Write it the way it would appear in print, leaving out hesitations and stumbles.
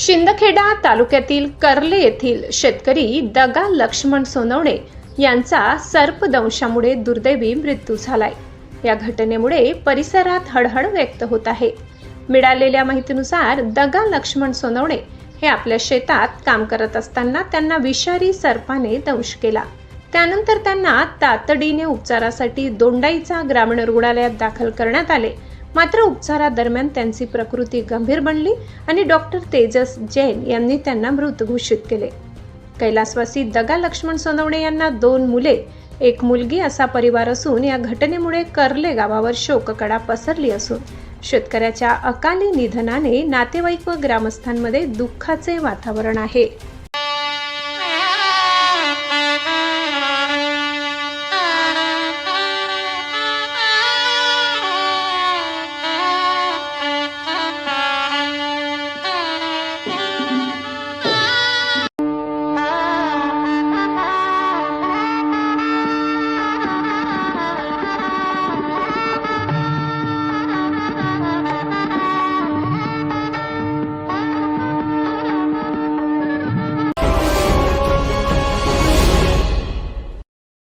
शिंदखेडा तालुक्यातील कर्ले येथील शेतकरी दगा लक्ष्मण सोनवणे यांचा सर्पदंशामुळे दुर्दैवी मृत्यू झालाय। या घटनेमुळे परिसरात हळहळ व्यक्त होत आहे। मिळालेल्या माहितीनुसार दगा लक्ष्मण सोनवणे हे आपल्या शेतात काम करत असताना त्यांना विषारी सर्पाने दंश केला। त्यानंतर त्यांना तातडीने उपचारासाठी दोंडाईचा ग्रामीण रुग्णालयात दाखल करण्यात आले। मात्र उपचारादरम्यान त्यांची प्रकृती गंभीर बनली आणि डॉक्टर तेजस जैन यांनी त्यांना मृत घोषित केले। कैलासवासी दगा लक्ष्मण सोनवणे यांना 2 मुले, 1 मुलगी असा परिवार असून या घटनेमुळे कर्ले गावावर शोककळा पसरली असून शेतकऱ्याच्या अकाली निधनाने नातेवाईक व ग्रामस्थांमध्ये दुःखाचे वातावरण आहे।